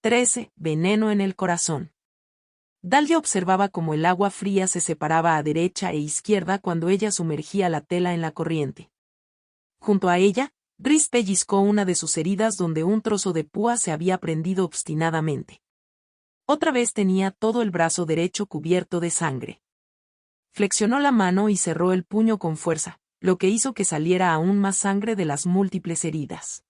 13. Veneno en el corazón. Dalia observaba cómo el agua fría se separaba a derecha e izquierda cuando ella sumergía la tela en la corriente. Junto a ella, Drizzt pellizcó una de sus heridas donde un trozo de púa se había prendido obstinadamente. Otra vez tenía todo el brazo derecho cubierto de sangre. Flexionó la mano y cerró el puño con fuerza, lo que hizo que saliera aún más sangre de las múltiples heridas.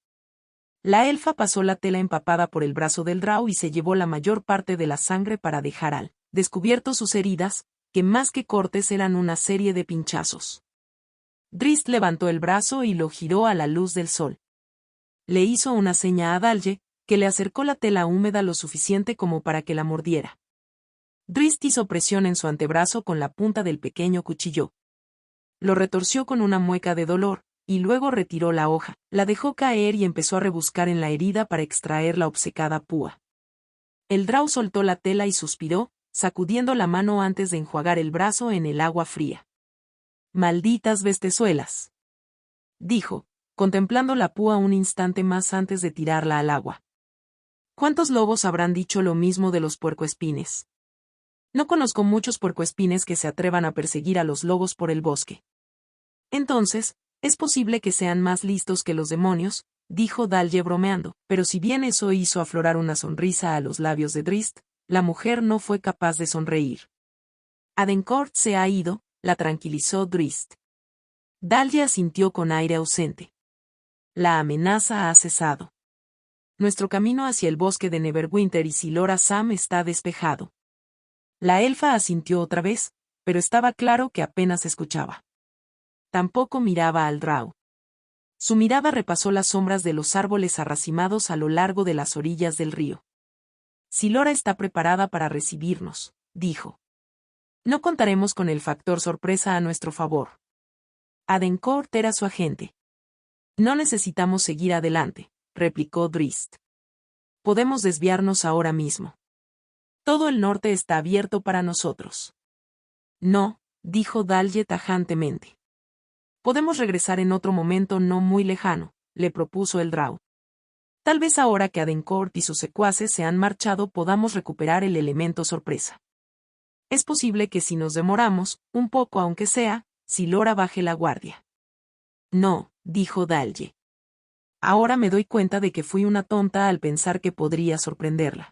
La elfa pasó la tela empapada por el brazo del drow y se llevó la mayor parte de la sangre para dejar al descubierto sus heridas, que más que cortes eran una serie de pinchazos. Drizzt levantó el brazo y lo giró a la luz del sol. Le hizo una seña a Dalje, que le acercó la tela húmeda lo suficiente como para que la mordiera. Drizzt hizo presión en su antebrazo con la punta del pequeño cuchillo. Lo retorció con una mueca de dolor, y luego retiró la hoja, la dejó caer y empezó a rebuscar en la herida para extraer la obcecada púa. El drow soltó la tela y suspiró, sacudiendo la mano antes de enjuagar el brazo en el agua fría. «Malditas bestezuelas», dijo, contemplando la púa un instante más antes de tirarla al agua. ¿Cuántos lobos habrán dicho lo mismo de los puercoespines? No conozco muchos puercoespines que se atrevan a perseguir a los lobos por el bosque. Entonces, es posible que sean más listos que los demonios, dijo Dalje bromeando, pero si bien eso hizo aflorar una sonrisa a los labios de Drizzt, la mujer no fue capaz de sonreír. Adencourt se ha ido, la tranquilizó Drizzt. Dalje asintió con aire ausente. La amenaza ha cesado. Nuestro camino hacia el bosque de Neverwinter y Silora Sam está despejado. La elfa asintió otra vez, pero estaba claro que apenas escuchaba. Tampoco miraba al drow. Su mirada repasó las sombras de los árboles arracimados a lo largo de las orillas del río. Silora está preparada para recibirnos, dijo. No contaremos con el factor sorpresa a nuestro favor. Adencourt era su agente. No necesitamos seguir adelante, replicó Drizzt. Podemos desviarnos ahora mismo. Todo el norte está abierto para nosotros. No, dijo Dalje tajantemente. Podemos regresar en otro momento no muy lejano, le propuso el drow. Tal vez ahora que Adencourt y sus secuaces se han marchado podamos recuperar el elemento sorpresa. Es posible que si nos demoramos, un poco aunque sea, Silora baje la guardia. No, dijo Dalje. Ahora me doy cuenta de que fui una tonta al pensar que podría sorprenderla.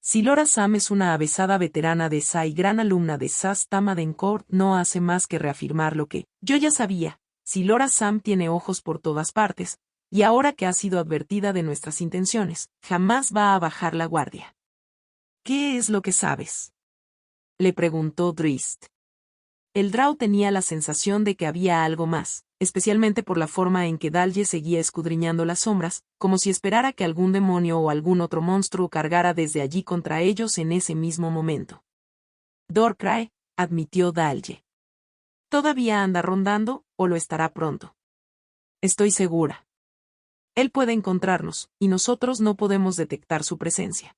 Silora Sam es una avesada veterana de Sa y gran alumna de Sas Tam. Adencourt no hace más que reafirmar lo que yo ya sabía. Silora Sam tiene ojos por todas partes, y ahora que ha sido advertida de nuestras intenciones, jamás va a bajar la guardia. ¿Qué es lo que sabes?, le preguntó Drizzt. El drow tenía la sensación de que había algo más, especialmente por la forma en que Dalje seguía escudriñando las sombras, como si esperara que algún demonio o algún otro monstruo cargara desde allí contra ellos en ese mismo momento. «Dorcrae», admitió Dalje. «Todavía anda rondando, o lo estará pronto. Estoy segura. Él puede encontrarnos, y nosotros no podemos detectar su presencia.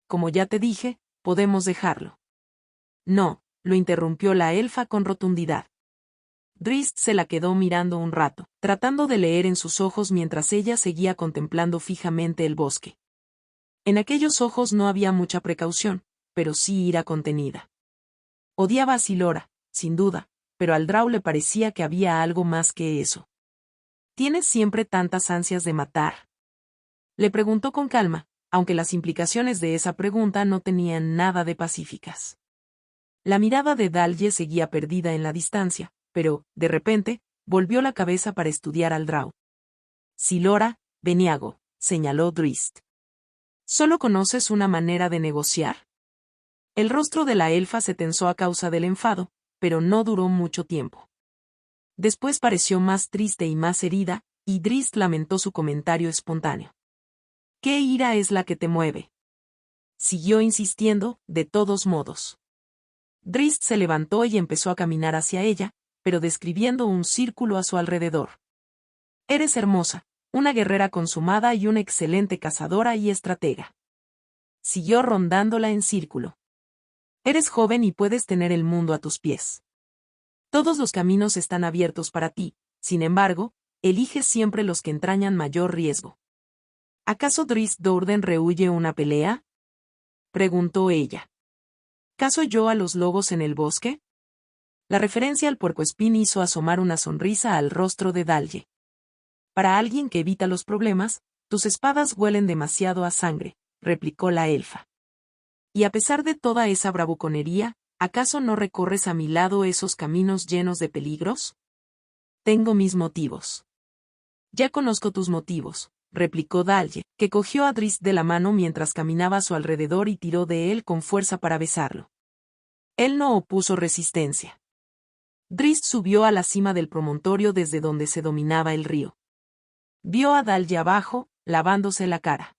Como ya te dije, podemos dejarlo». «No», lo interrumpió la elfa con rotundidad. Drizzt se la quedó mirando un rato, tratando de leer en sus ojos mientras ella seguía contemplando fijamente el bosque. En aquellos ojos no había mucha precaución, pero sí ira contenida. Odiaba a Silora, sin duda, pero al drow le parecía que había algo más que eso. ¿Tienes siempre tantas ansias de matar?, le preguntó con calma, aunque las implicaciones de esa pregunta no tenían nada de pacíficas. La mirada de Dalje seguía perdida en la distancia, pero, de repente, volvió la cabeza para estudiar al drow. «Silora, Beniago», señaló Drizzt. «¿Solo conoces una manera de negociar?». El rostro de la elfa se tensó a causa del enfado, pero no duró mucho tiempo. Después pareció más triste y más herida, y Drizzt lamentó su comentario espontáneo. «¿Qué ira es la que te mueve?». Siguió insistiendo, de todos modos. Drizzt se levantó y empezó a caminar hacia ella, pero describiendo un círculo a su alrededor. «Eres hermosa, una guerrera consumada y una excelente cazadora y estratega». Siguió rondándola en círculo. «Eres joven y puedes tener el mundo a tus pies. Todos los caminos están abiertos para ti, sin embargo, eliges siempre los que entrañan mayor riesgo. ¿Acaso Drizzt Do'Urden rehuye una pelea? Preguntó ella. ¿Cazo yo a los lobos en el bosque? La referencia al puercoespín hizo asomar una sonrisa al rostro de Dalje. Para alguien que evita los problemas, tus espadas huelen demasiado a sangre, replicó la elfa. Y a pesar de toda esa bravuconería, ¿acaso no recorres a mi lado esos caminos llenos de peligros? Tengo mis motivos. Ya conozco tus motivos, replicó Dalje, que cogió a Drizzt de la mano mientras caminaba a su alrededor y tiró de él con fuerza para besarlo. Él no opuso resistencia. Drizzt subió a la cima del promontorio desde donde se dominaba el río. Vio a Dalje abajo, lavándose la cara.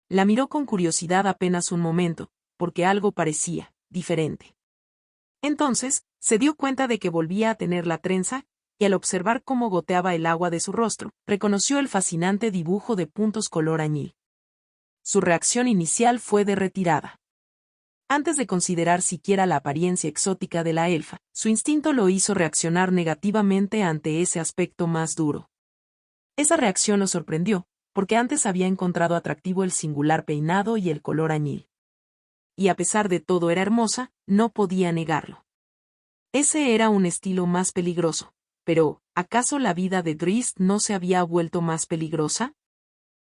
La miró con curiosidad apenas un momento, porque algo parecía diferente. Entonces, se dio cuenta de que volvía a tener la trenza, y al observar cómo goteaba el agua de su rostro, reconoció el fascinante dibujo de puntos color añil. Su reacción inicial fue de retirada. Antes de considerar siquiera la apariencia exótica de la elfa, su instinto lo hizo reaccionar negativamente ante ese aspecto más duro. Esa reacción lo sorprendió, porque antes había encontrado atractivo el singular peinado y el color añil. Y a pesar de todo era hermosa, no podía negarlo. Ese era un estilo más peligroso, pero, ¿acaso la vida de Drizzt no se había vuelto más peligrosa?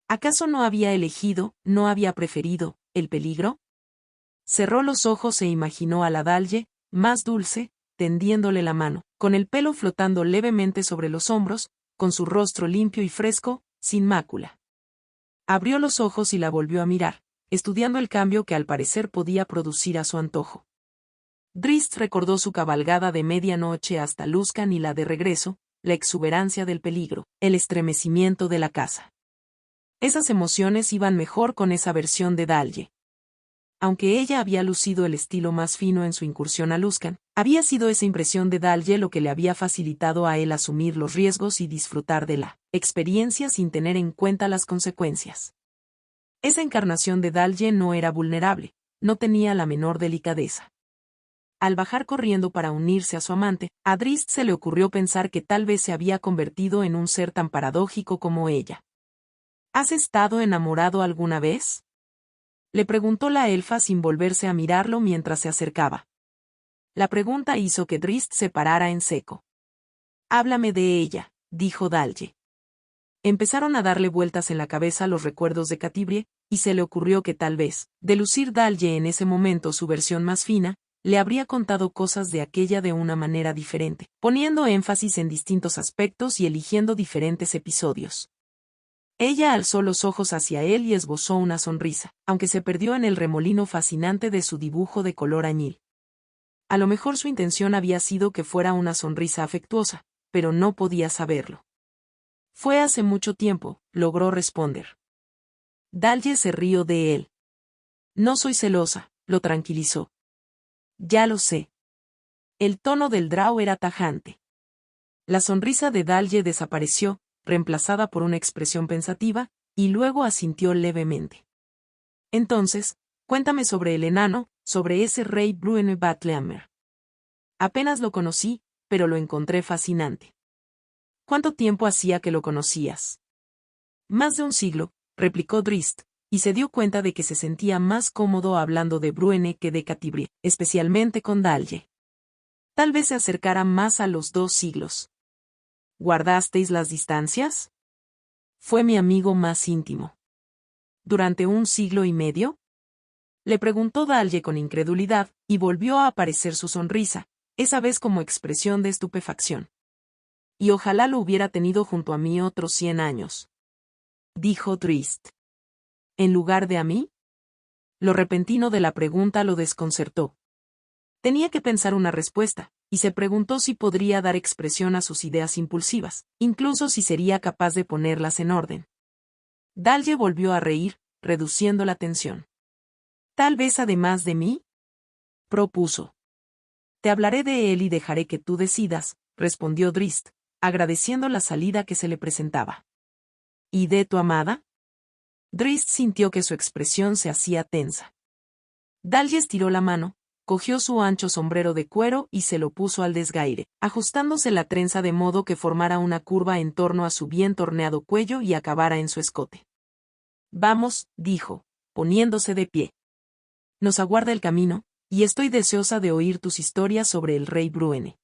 ¿Acaso no había elegido, no había preferido, el peligro? Cerró los ojos e imaginó a la Dalje, más dulce, tendiéndole la mano, con el pelo flotando levemente sobre los hombros, con su rostro limpio y fresco, sin mácula. Abrió los ojos y la volvió a mirar, estudiando el cambio que al parecer podía producir a su antojo. Drizzt recordó su cabalgada de medianoche hasta Luzcan y la de regreso, la exuberancia del peligro, el estremecimiento de la caza. Esas emociones iban mejor con esa versión de Dalje. Aunque ella había lucido el estilo más fino en su incursión a Luzcan, había sido esa impresión de Dalje lo que le había facilitado a él asumir los riesgos y disfrutar de la experiencia sin tener en cuenta las consecuencias. Esa encarnación de Dalje no era vulnerable, no tenía la menor delicadeza. Al bajar corriendo para unirse a su amante, a Drizzt se le ocurrió pensar que tal vez se había convertido en un ser tan paradójico como ella. ¿Has estado enamorado alguna vez? Le preguntó la elfa sin volverse a mirarlo mientras se acercaba. La pregunta hizo que Drizzt se parara en seco. Háblame de ella, dijo Dalje. Empezaron a darle vueltas en la cabeza los recuerdos de Catibrie, y se le ocurrió que tal vez, de lucir Dalje en ese momento su versión más fina, le habría contado cosas de aquella de una manera diferente, poniendo énfasis en distintos aspectos y eligiendo diferentes episodios. Ella alzó los ojos hacia él y esbozó una sonrisa, aunque se perdió en el remolino fascinante de su dibujo de color añil. A lo mejor su intención había sido que fuera una sonrisa afectuosa, pero no podía saberlo. Fue hace mucho tiempo, logró responder. Dalje se rió de él. No soy celosa, lo tranquilizó. Ya lo sé. El tono del Drow era tajante. La sonrisa de Dalje desapareció, reemplazada por una expresión pensativa, y luego asintió levemente. Entonces, cuéntame sobre el enano, sobre ese rey Bruene Batlehammer. Apenas lo conocí, pero lo encontré fascinante. ¿Cuánto tiempo hacía que lo conocías? Más de un siglo, replicó Drizzt, y se dio cuenta de que se sentía más cómodo hablando de Bruene que de Catibrie, especialmente con Dalje. Tal vez se acercara más a los 2 siglos. ¿Guardasteis las distancias? Fue mi amigo más íntimo. ¿Durante 1 siglo y medio? Le preguntó Dalje con incredulidad, y volvió a aparecer su sonrisa, esa vez como expresión de estupefacción. Y ojalá lo hubiera tenido junto a mí otros 100 años. Dijo Drizzt. ¿En lugar de a mí? Lo repentino de la pregunta lo desconcertó. Tenía que pensar una respuesta, y se preguntó si podría dar expresión a sus ideas impulsivas, incluso si sería capaz de ponerlas en orden. Dalje volvió a reír, reduciendo la tensión. ¿Tal vez además de mí? Propuso. Te hablaré de él y dejaré que tú decidas, respondió Drizzt, agradeciendo la salida que se le presentaba. ¿Y de tu amada? Drizzt sintió que su expresión se hacía tensa. Dalje estiró la mano, cogió su ancho sombrero de cuero y se lo puso al desgaire, ajustándose la trenza de modo que formara una curva en torno a su bien torneado cuello y acabara en su escote. Vamos, dijo, poniéndose de pie. Nos aguarda el camino, y estoy deseosa de oír tus historias sobre el rey Bruene.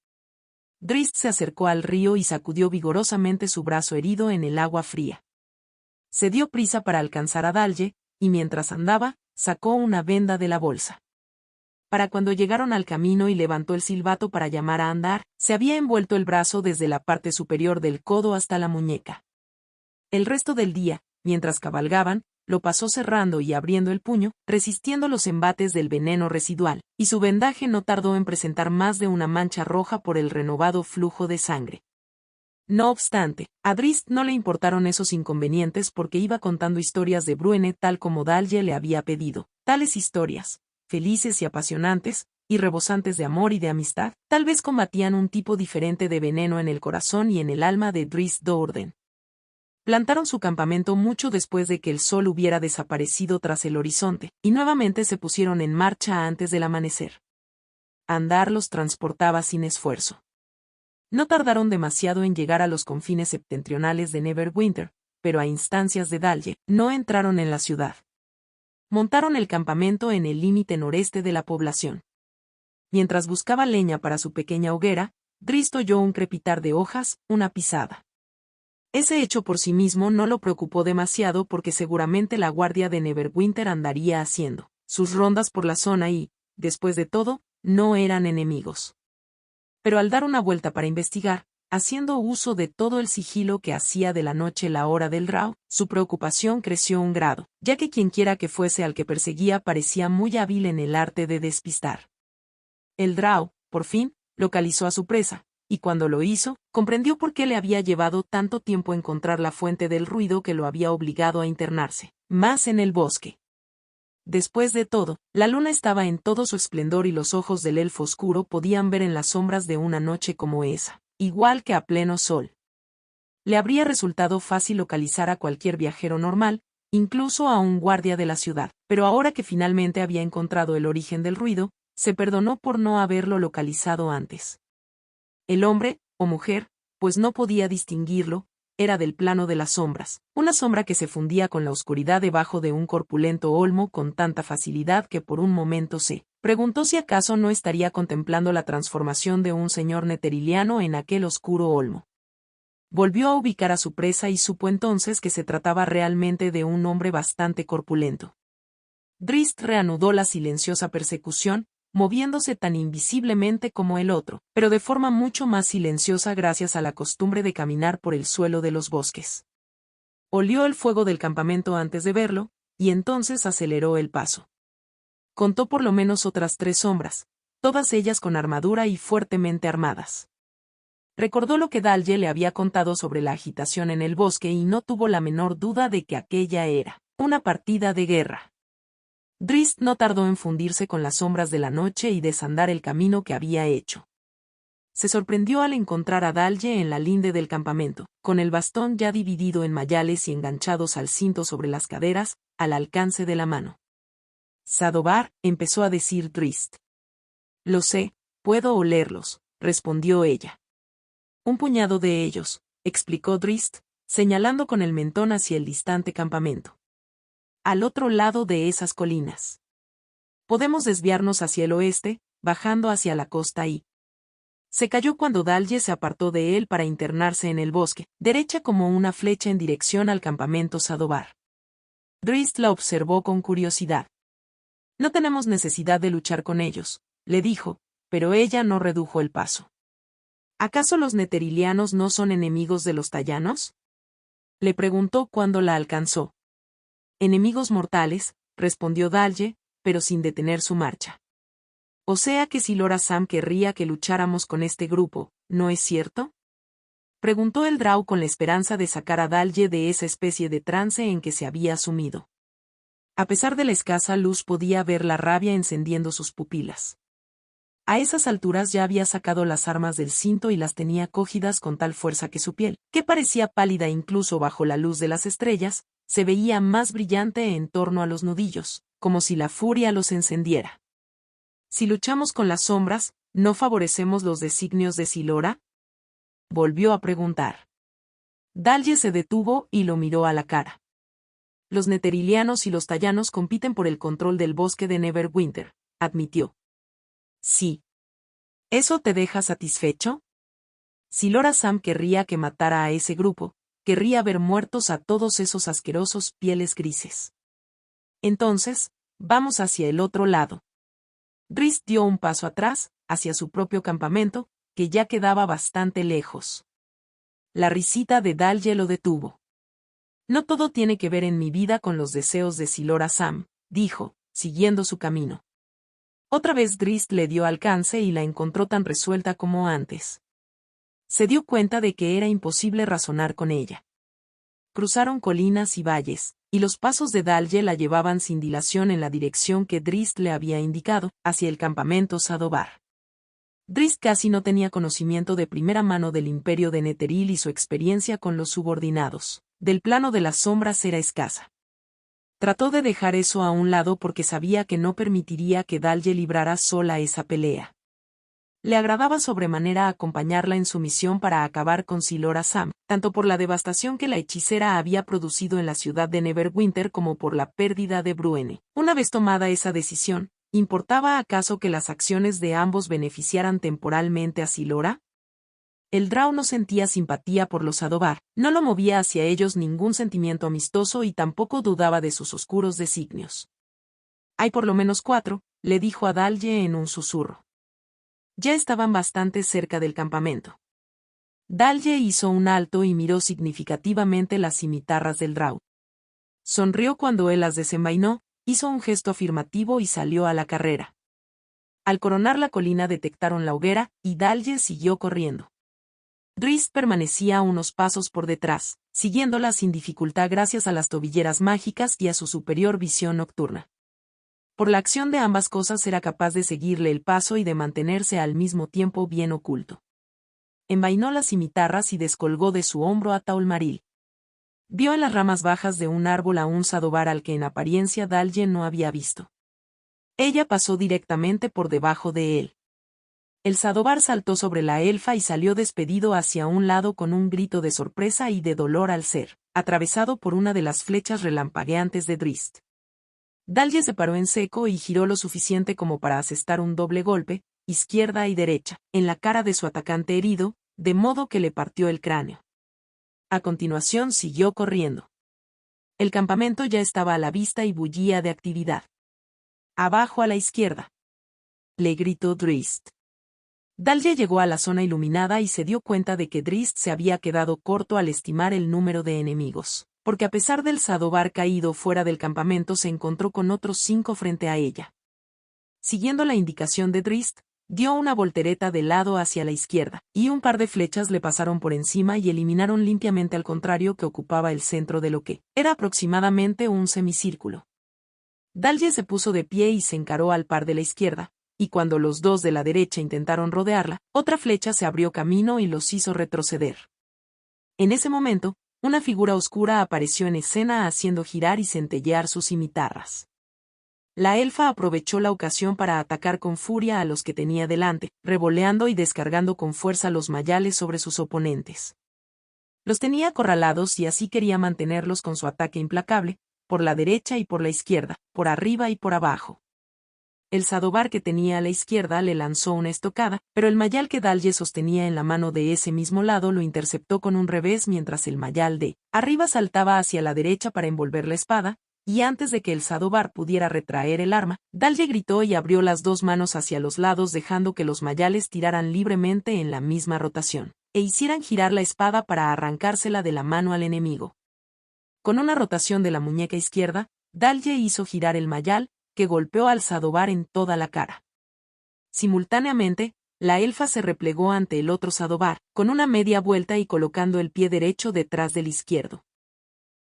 Drizzt se acercó al río y sacudió vigorosamente su brazo herido en el agua fría. Se dio prisa para alcanzar a Dalje, y mientras andaba, sacó una venda de la bolsa. Para cuando llegaron al camino y levantó el silbato para llamar a andar, se había envuelto el brazo desde la parte superior del codo hasta la muñeca. El resto del día, mientras cabalgaban, lo pasó cerrando y abriendo el puño, resistiendo los embates del veneno residual, y su vendaje no tardó en presentar más de una mancha roja por el renovado flujo de sangre. No obstante, a Drizzt no le importaron esos inconvenientes porque iba contando historias de Bruene tal como Dalje le había pedido. Tales historias, felices y apasionantes, y rebosantes de amor y de amistad, tal vez combatían un tipo diferente de veneno en el corazón y en el alma de Drizzt Do'Urden. Plantaron su campamento mucho después de que el sol hubiera desaparecido tras el horizonte, y nuevamente se pusieron en marcha antes del amanecer. Andar los transportaba sin esfuerzo. No tardaron demasiado en llegar a los confines septentrionales de Neverwinter, pero a instancias de Dalje, no entraron en la ciudad. Montaron el campamento en el límite noreste de la población. Mientras buscaba leña para su pequeña hoguera, Drizzt oyó un crepitar de hojas, una pisada. Ese hecho por sí mismo no lo preocupó demasiado porque seguramente la guardia de Neverwinter andaría haciendo sus rondas por la zona y, después de todo, no eran enemigos. Pero al dar una vuelta para investigar, haciendo uso de todo el sigilo que hacía de la noche la hora del Drow, su preocupación creció un grado, ya que quienquiera que fuese al que perseguía parecía muy hábil en el arte de despistar. El Drow, por fin, localizó a su presa, y cuando lo hizo, comprendió por qué le había llevado tanto tiempo encontrar la fuente del ruido que lo había obligado a internarse, más en el bosque. Después de todo, la luna estaba en todo su esplendor y los ojos del elfo oscuro podían ver en las sombras de una noche como esa, igual que a pleno sol. Le habría resultado fácil localizar a cualquier viajero normal, incluso a un guardia de la ciudad, pero ahora que finalmente había encontrado el origen del ruido, se perdonó por no haberlo localizado antes. El hombre, o mujer, pues no podía distinguirlo, era del plano de las sombras, una sombra que se fundía con la oscuridad debajo de un corpulento olmo con tanta facilidad que por un momento se preguntó si acaso no estaría contemplando la transformación de un señor neteriliano en aquel oscuro olmo. Volvió a ubicar a su presa y supo entonces que se trataba realmente de un hombre bastante corpulento. Drizzt reanudó la silenciosa persecución, moviéndose tan invisiblemente como el otro, pero de forma mucho más silenciosa gracias a la costumbre de caminar por el suelo de los bosques. Olió el fuego del campamento antes de verlo, y entonces aceleró el paso. Contó por lo menos otras 3 sombras, todas ellas con armadura y fuertemente armadas. Recordó lo que Dalje le había contado sobre la agitación en el bosque y no tuvo la menor duda de que aquella era una partida de guerra. Drizzt no tardó en fundirse con las sombras de la noche y desandar el camino que había hecho. Se sorprendió al encontrar a Dalje en la linde del campamento, con el bastón ya dividido en mayales y enganchados al cinto sobre las caderas, al alcance de la mano. Sadobar, empezó a decir Drizzt. Lo sé, puedo olerlos, respondió ella. Un puñado de ellos, explicó Drizzt, señalando con el mentón hacia el distante campamento. Al otro lado de esas colinas. Podemos desviarnos hacia el oeste, bajando hacia la costa y... Se calló cuando Dalje se apartó de él para internarse en el bosque, derecha como una flecha en dirección al campamento Sadobar. Drizzt la observó con curiosidad. No tenemos necesidad de luchar con ellos, le dijo, pero ella no redujo el paso. ¿Acaso los neterilianos no son enemigos de los tallanos? Le preguntó cuando la alcanzó. Enemigos mortales, respondió Dalje, pero sin detener su marcha. O sea que si Lora Sam querría que lucháramos con este grupo, ¿no es cierto? Preguntó el Drow con la esperanza de sacar a Dalje de esa especie de trance en que se había sumido. A pesar de la escasa luz podía ver la rabia encendiendo sus pupilas. A esas alturas ya había sacado las armas del cinto y las tenía cogidas con tal fuerza que su piel, que parecía pálida incluso bajo la luz de las estrellas, se veía más brillante en torno a los nudillos, como si la furia los encendiera. Si luchamos con las sombras, ¿no favorecemos los designios de Silora? Volvió a preguntar. Dalje se detuvo y lo miró a la cara. los neterilianos y los tallanos compiten por el control del bosque de Neverwinter, admitió. Sí. ¿Eso te deja satisfecho? Si Lora Sam querría que matara a ese grupo, querría ver muertos a todos esos asquerosos pieles grises. Entonces, vamos hacia el otro lado. Drizzt dio un paso atrás, hacia su propio campamento, que ya quedaba bastante lejos. La risita de Dalje lo detuvo. No todo tiene que ver en mi vida con los deseos de Silora Sam, dijo, siguiendo su camino. Otra vez Drizzt le dio alcance y la encontró tan resuelta como antes. Se dio cuenta de que era imposible razonar con ella. Cruzaron colinas y valles, y los pasos de Dalje la llevaban sin dilación en la dirección que Drizzt le había indicado, hacia el campamento Sadobar. Drizzt casi no tenía conocimiento de primera mano del imperio de Netheril y su experiencia con los subordinados. Del plano de las sombras era escasa. Trató de dejar eso a un lado porque sabía que no permitiría que Dalje librara sola esa pelea. Le agradaba sobremanera acompañarla en su misión para acabar con Silora Sam, tanto por la devastación que la hechicera había producido en la ciudad de Neverwinter como por la pérdida de Bruene. Una vez tomada esa decisión, ¿importaba acaso que las acciones de ambos beneficiaran temporalmente a Silora? El Drow no sentía simpatía por los Sadobar, no lo movía hacia ellos ningún sentimiento amistoso y tampoco dudaba de sus oscuros designios. Hay por lo menos 4, le dijo a Dalje en un susurro. Ya estaban bastante cerca del campamento. Dalje hizo un alto y miró significativamente las cimitarras del Drow. Sonrió cuando él las desenvainó, hizo un gesto afirmativo y salió a la carrera. Al coronar la colina detectaron la hoguera, y Dalje siguió corriendo. Drizzt permanecía a unos pasos por detrás, siguiéndola sin dificultad gracias a las tobilleras mágicas y a su superior visión nocturna. Por la acción de ambas cosas era capaz de seguirle el paso y de mantenerse al mismo tiempo bien oculto. Envainó las cimitarras y descolgó de su hombro a Taulmaril. Vio en las ramas bajas de un árbol a un Sadobar al que en apariencia Dalje no había visto. Ella pasó directamente por debajo de él. El Sadobar saltó sobre la elfa y salió despedido hacia un lado con un grito de sorpresa y de dolor al ser atravesado por una de las flechas relampagueantes de Drizzt. Dalje se paró en seco y giró lo suficiente como para asestar un doble golpe, izquierda y derecha, en la cara de su atacante herido, de modo que le partió el cráneo. A continuación siguió corriendo. El campamento ya estaba a la vista y bullía de actividad. Abajo a la izquierda, le gritó Drizzt. Dalje llegó a la zona iluminada y se dio cuenta de que Drizzt se había quedado corto al estimar el número de enemigos, porque a pesar del Sadobar caído fuera del campamento se encontró con otros 5 frente a ella. Siguiendo la indicación de Drizzt, dio una voltereta de lado hacia la izquierda, y un par de flechas le pasaron por encima y eliminaron limpiamente al contrario que ocupaba el centro de lo que era aproximadamente un semicírculo. Dalje se puso de pie y se encaró al par de la izquierda, y cuando los dos de la derecha intentaron rodearla, otra flecha se abrió camino y los hizo retroceder. En ese momento, una figura oscura apareció en escena haciendo girar y centellear sus cimitarras. La elfa aprovechó la ocasión para atacar con furia a los que tenía delante, revoleando y descargando con fuerza los mayales sobre sus oponentes. Los tenía acorralados y así quería mantenerlos con su ataque implacable, por la derecha y por la izquierda, por arriba y por abajo. El Sadobar que tenía a la izquierda le lanzó una estocada, pero el mayal que Dalje sostenía en la mano de ese mismo lado lo interceptó con un revés mientras el mayal de arriba saltaba hacia la derecha para envolver la espada, y antes de que el Sadobar pudiera retraer el arma, Dalje gritó y abrió las 2 manos hacia los lados dejando que los mayales tiraran libremente en la misma rotación, e hicieran girar la espada para arrancársela de la mano al enemigo. Con una rotación de la muñeca izquierda, Dalje hizo girar el mayal, que golpeó al Sadobar en toda la cara. Simultáneamente, la elfa se replegó ante el otro Sadobar, con una media vuelta y colocando el pie derecho detrás del izquierdo.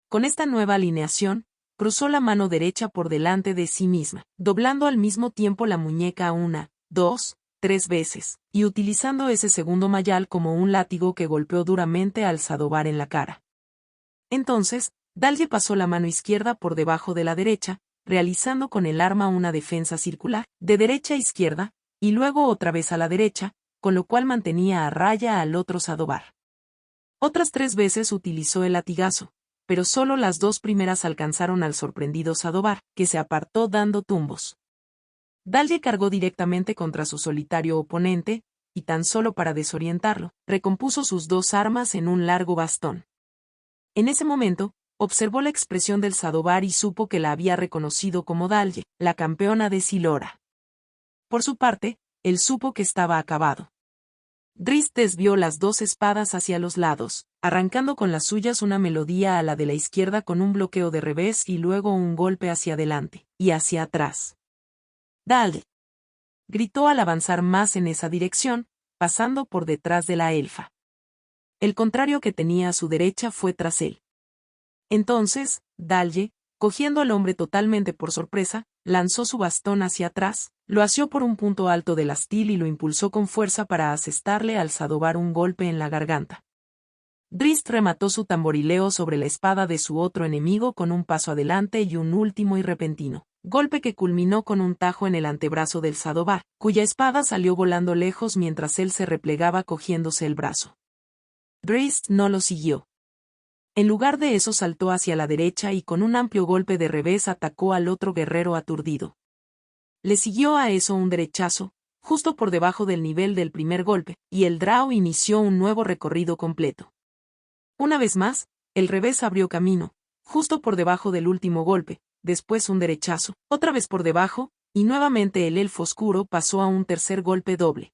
Con esta nueva alineación, cruzó la mano derecha por delante de sí misma, doblando al mismo tiempo la muñeca 1, 2, 3 veces, y utilizando ese segundo mayal como un látigo que golpeó duramente al Sadobar en la cara. Entonces, Dalje pasó la mano izquierda por debajo de la derecha, realizando con el arma una defensa circular, de derecha a izquierda, y luego otra vez a la derecha, con lo cual mantenía a raya al otro Sadobar. Otras 3 veces utilizó el latigazo, pero solo las dos primeras alcanzaron al sorprendido Sadovar, que se apartó dando tumbos. Dalje cargó directamente contra su solitario oponente, y tan solo para desorientarlo, recompuso sus dos armas en un largo bastón. En ese momento, observó la expresión del Sadovar y supo que la había reconocido como Dalje, la campeona de Silora. Por su parte, él supo que estaba acabado. Drizzt desvió las dos espadas hacia los lados, arrancando con las suyas una melodía a la de la izquierda con un bloqueo de revés y luego un golpe hacia adelante, y hacia atrás. «Dalje», gritó al avanzar más en esa dirección, pasando por detrás de la elfa. El contrario que tenía a su derecha fue tras él. Entonces, Dalje, cogiendo al hombre totalmente por sorpresa, lanzó su bastón hacia atrás, lo asió por un punto alto del astil y lo impulsó con fuerza para asestarle al Sadovar un golpe en la garganta. Drizzt remató su tamborileo sobre la espada de su otro enemigo con un paso adelante y un último y repentino golpe que culminó con un tajo en el antebrazo del Sadovar, cuya espada salió volando lejos mientras él se replegaba cogiéndose el brazo. Drizzt no lo siguió. En lugar de eso saltó hacia la derecha y con un amplio golpe de revés atacó al otro guerrero aturdido. Le siguió a eso un derechazo, justo por debajo del nivel del primer golpe, y el Drow inició un nuevo recorrido completo. Una vez más, el revés abrió camino, justo por debajo del último golpe, después un derechazo, otra vez por debajo, y nuevamente el elfo oscuro pasó a un tercer golpe doble.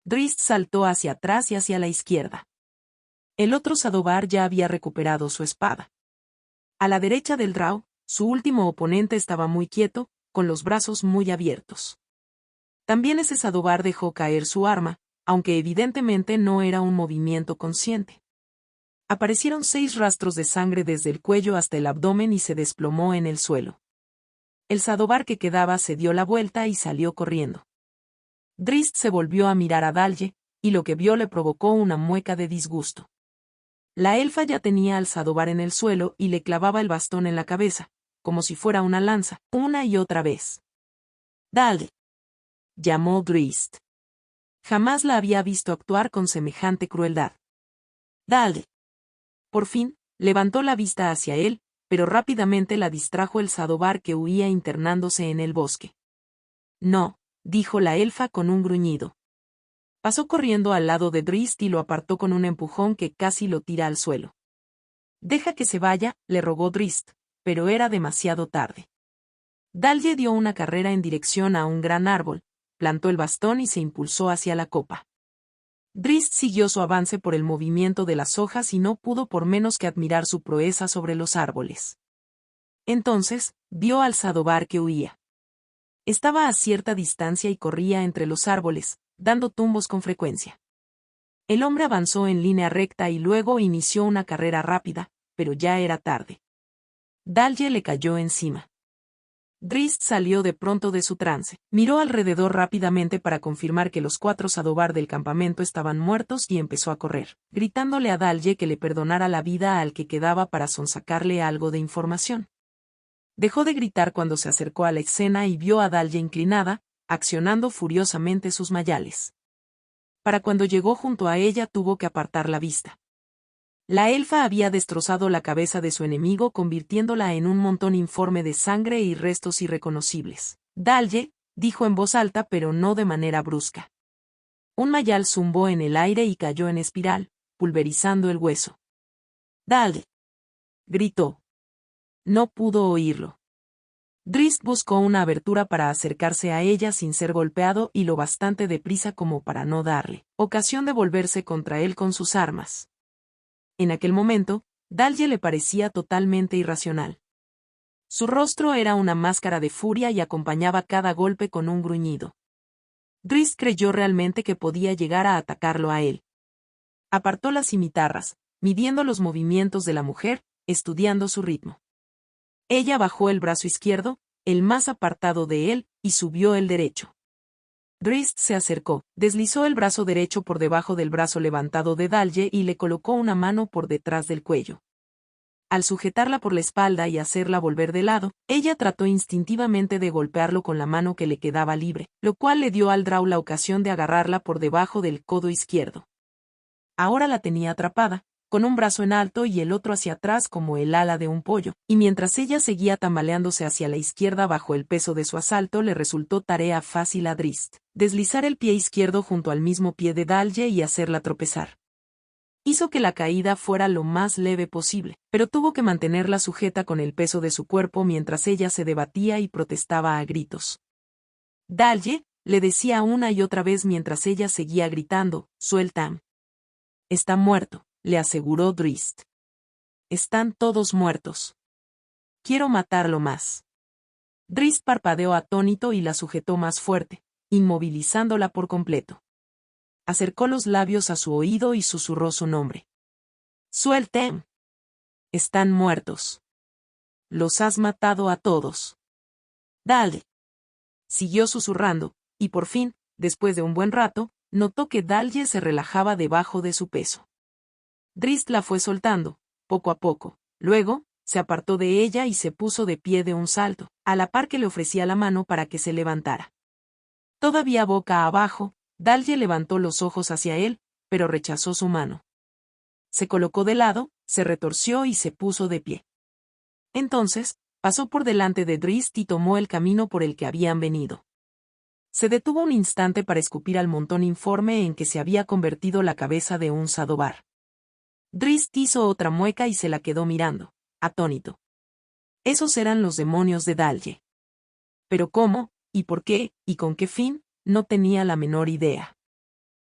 Drizzt saltó hacia atrás y hacia la izquierda. El otro Sadovar ya había recuperado su espada. A la derecha del Drow, su último oponente estaba muy quieto, con los brazos muy abiertos. También ese Sadovar dejó caer su arma, aunque evidentemente no era un movimiento consciente. Aparecieron 6 rastros de sangre desde el cuello hasta el abdomen y se desplomó en el suelo. El Sadovar que quedaba se dio la vuelta y salió corriendo. Drizzt se volvió a mirar a Dalje, y lo que vio le provocó una mueca de disgusto. La elfa ya tenía al Sadovar en el suelo y le clavaba el bastón en la cabeza, como si fuera una lanza, una y otra vez. «Dalje», llamó Drizzt. Jamás la había visto actuar con semejante crueldad. «Dalje». Por fin, levantó la vista hacia él, pero rápidamente la distrajo el Sadovar que huía internándose en el bosque. «No», dijo la elfa con un gruñido. Pasó corriendo al lado de Drizzt y lo apartó con un empujón que casi lo tira al suelo. «Deja que se vaya», le rogó Drizzt, pero era demasiado tarde. Dalje dio una carrera en dirección a un gran árbol, plantó el bastón y se impulsó hacia la copa. Drizzt siguió su avance por el movimiento de las hojas y no pudo por menos que admirar su proeza sobre los árboles. Entonces, vio al Sadovar que huía. Estaba a cierta distancia y corría entre los árboles, dando tumbos con frecuencia. El hombre avanzó en línea recta y luego inició una carrera rápida, pero ya era tarde. Dalje le cayó encima. Drizzt salió de pronto de su trance, miró alrededor rápidamente para confirmar que los 4 Sadovar del campamento estaban muertos y empezó a correr, gritándole a Dalje que le perdonara la vida al que quedaba para sonsacarle algo de información. Dejó de gritar cuando se acercó a la escena y vio a Dalje inclinada, accionando furiosamente sus mayales. Para cuando llegó junto a ella tuvo que apartar la vista. La elfa había destrozado la cabeza de su enemigo convirtiéndola en un montón informe de sangre y restos irreconocibles. «Dalje», dijo en voz alta pero no de manera brusca. Un mayal zumbó en el aire y cayó en espiral, pulverizando el hueso. «Dalje», gritó. No pudo oírlo. Drizzt buscó una abertura para acercarse a ella sin ser golpeado y lo bastante deprisa como para no darle ocasión de volverse contra él con sus armas. En aquel momento, Dalje le parecía totalmente irracional. Su rostro era una máscara de furia y acompañaba cada golpe con un gruñido. Drizzt creyó realmente que podía llegar a atacarlo a él. Apartó las cimitarras, midiendo los movimientos de la mujer, estudiando su ritmo. Ella bajó el brazo izquierdo, el más apartado de él, y subió el derecho. Drizzt se acercó, deslizó el brazo derecho por debajo del brazo levantado de Dalje y le colocó una mano por detrás del cuello. Al sujetarla por la espalda y hacerla volver de lado, ella trató instintivamente de golpearlo con la mano que le quedaba libre, lo cual le dio al Drow la ocasión de agarrarla por debajo del codo izquierdo. Ahora la tenía atrapada, con un brazo en alto y el otro hacia atrás como el ala de un pollo, y mientras ella seguía tambaleándose hacia la izquierda bajo el peso de su asalto, le resultó tarea fácil a Drizzt deslizar el pie izquierdo junto al mismo pie de Dalje y hacerla tropezar. Hizo que la caída fuera lo más leve posible, pero tuvo que mantenerla sujeta con el peso de su cuerpo mientras ella se debatía y protestaba a gritos. Dalje, le decía una y otra vez mientras ella seguía gritando, suelta. Está muerto, le aseguró Drizzt. Están todos muertos. Quiero matarlo más. Drizzt parpadeó atónito y la sujetó más fuerte, inmovilizándola por completo. Acercó los labios a su oído y susurró su nombre. ¡Suelten! Están muertos. Los has matado a todos. Dale. Siguió susurrando, y por fin, después de un buen rato, notó que Dalje se relajaba debajo de su peso. Drizzt la fue soltando, poco a poco. Luego, se apartó de ella y se puso de pie de un salto, a la par que le ofrecía la mano para que se levantara. Todavía boca abajo, Dalje levantó los ojos hacia él, pero rechazó su mano. Se colocó de lado, se retorció y se puso de pie. Entonces, pasó por delante de Drizzt y tomó el camino por el que habían venido. Se detuvo un instante para escupir al montón informe en que se había convertido la cabeza de un sadobar. Drizzt hizo otra mueca y se la quedó mirando, atónito. Esos eran los demonios de Dalje. Pero cómo, y por qué, y con qué fin, no tenía la menor idea.